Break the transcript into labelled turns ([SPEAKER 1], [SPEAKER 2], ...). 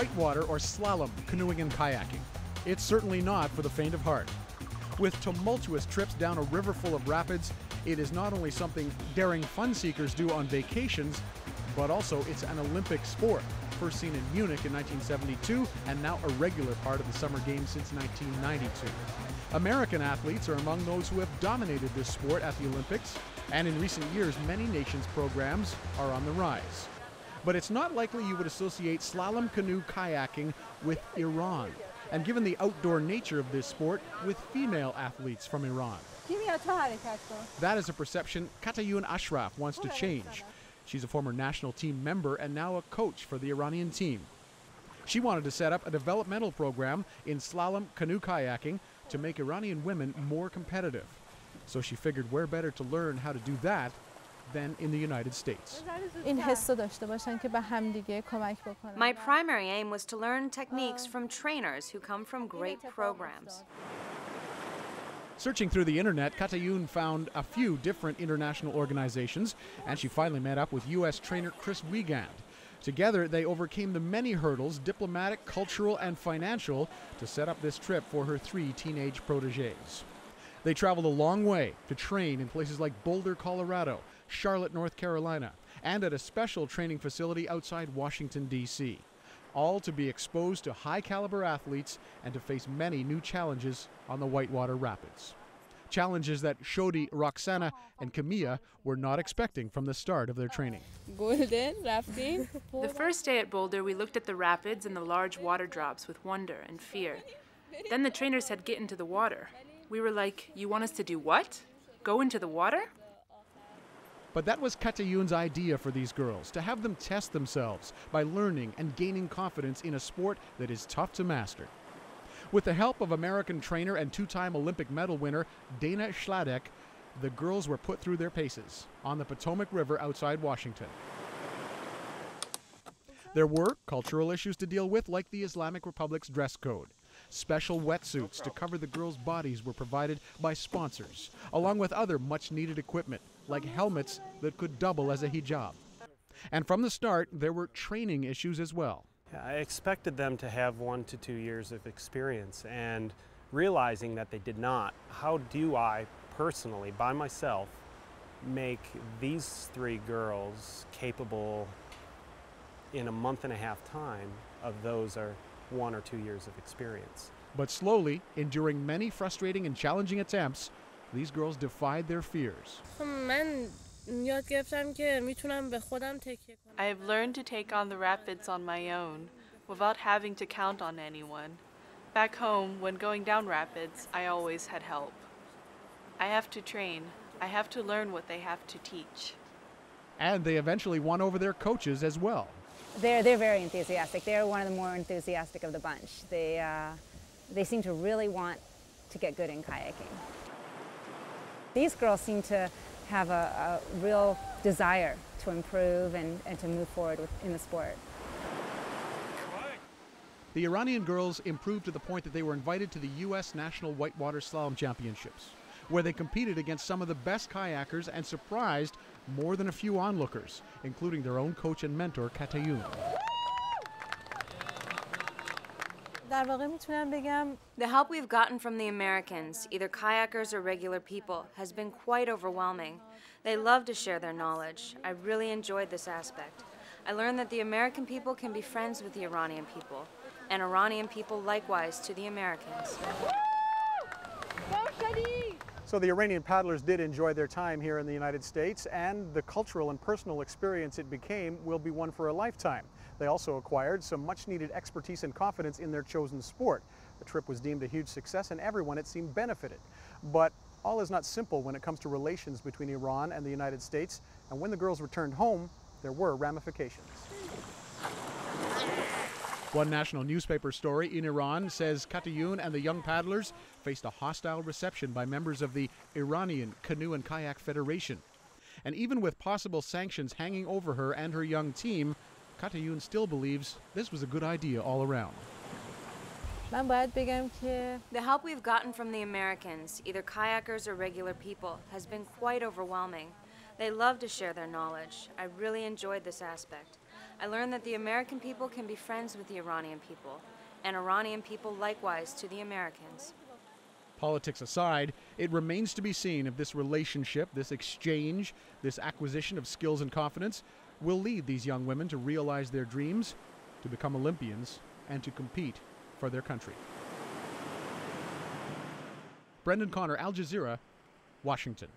[SPEAKER 1] whitewater or slalom, canoeing and kayaking. It's certainly not for the faint of heart. With tumultuous trips down a river full of rapids, it is not only something daring fun seekers do on vacations, but also it's an Olympic sport, first seen in Munich in 1972 and now a regular part of the Summer Games since 1992. American athletes are among those who have dominated this sport at the Olympics, and in recent years many nations' programs are on the rise. But it's not likely you would associate slalom canoe kayaking with Iran, and given the outdoor nature of this sport, with female athletes from Iran. That is a perception Katayun Ashraf wants to change. She's a former national team member and now a coach for the Iranian team. She wanted to set up a developmental program in slalom canoe kayaking to make Iranian women more competitive. So she figured where better to learn how to do that than in the United States.
[SPEAKER 2] My primary aim was to learn techniques from trainers who come from great programs.
[SPEAKER 1] Searching through the internet, Katayun found a few different international organizations, and she finally met up with U.S. trainer Chris Wiegand. Together, they overcame the many hurdles, diplomatic, cultural, and financial, to set up this trip for her 3 teenage protégés. They traveled a long way to train in places like Boulder, Colorado, Charlotte, North Carolina, and at a special training facility outside Washington, D.C., all to be exposed to high-caliber athletes and to face many new challenges on the whitewater rapids. Challenges that Shodi, Roxana, and Camilla were not expecting from the start of their training.
[SPEAKER 3] The first day at Boulder, we looked at the rapids and the large water drops with wonder and fear. Then the trainer said, "Get into the water." We were like, "You want us to do what? Go into the water?"
[SPEAKER 1] But that was Katayun's idea for these girls, to have them test themselves by learning and gaining confidence in a sport that is tough to master. With the help of American trainer and 2-time Olympic medal winner Dana Schladek, the girls were put through their paces on the Potomac River outside Washington. There were cultural issues to deal with, like the Islamic Republic's dress code. Special wetsuits to cover the girls' bodies were provided by sponsors, along with other much-needed equipment, like helmets that could double as a hijab. And from the start, there were training issues as well.
[SPEAKER 4] I expected them to have 1 to 2 years of experience, and realizing that they did not, how do I personally, by myself, make these 3 girls capable in a month and a half time of those are 1 or 2 years of experience?
[SPEAKER 1] But slowly, enduring many frustrating and challenging attempts, these girls defied their fears.
[SPEAKER 5] I have learned to take on the rapids on my own, without having to count on anyone. Back home, when going down rapids, I always had help. I have to train. I have to learn what they have to teach.
[SPEAKER 1] And they eventually won over their coaches as well.
[SPEAKER 6] They're very enthusiastic. They're one of the more enthusiastic of the bunch. They seem to really want to get good in kayaking. These girls seem to have a real desire to improve and to move forward in the sport.
[SPEAKER 1] The Iranian girls improved to the point that they were invited to the U.S. National Whitewater Slalom Championships, where they competed against some of the best kayakers and surprised more than a few onlookers, including their own coach and mentor, Katayun.
[SPEAKER 2] The help we've gotten from the Americans, either kayakers or regular people, has been quite overwhelming. They love to share their knowledge. I really enjoyed this aspect. I learned that the American people can be friends with the Iranian people, and Iranian people likewise to the Americans.
[SPEAKER 1] So the Iranian paddlers did enjoy their time here in the United States, and the cultural and personal experience it became will be one for a lifetime. They also acquired some much-needed expertise and confidence in their chosen sport. The trip was deemed a huge success, and everyone, it seemed, benefited. But all is not simple when it comes to relations between Iran and the United States, and when the girls returned home, there were ramifications. One national newspaper story in Iran says Katayun and the young paddlers faced a hostile reception by members of the Iranian Canoe and Kayak Federation. And even with possible sanctions hanging over her and her young team, Katayun still believes this was a good idea all around.
[SPEAKER 2] The help we've gotten from the Americans, either kayakers or regular people, has been quite overwhelming. They love to share their knowledge. I really enjoyed this aspect. I learned that the American people can be friends with the Iranian people, and Iranian people likewise to the Americans.
[SPEAKER 1] Politics aside, it remains to be seen if this relationship, this exchange, this acquisition of skills and confidence will lead these young women to realize their dreams, to become Olympians, and to compete for their country. Brendan Connor, Al Jazeera, Washington.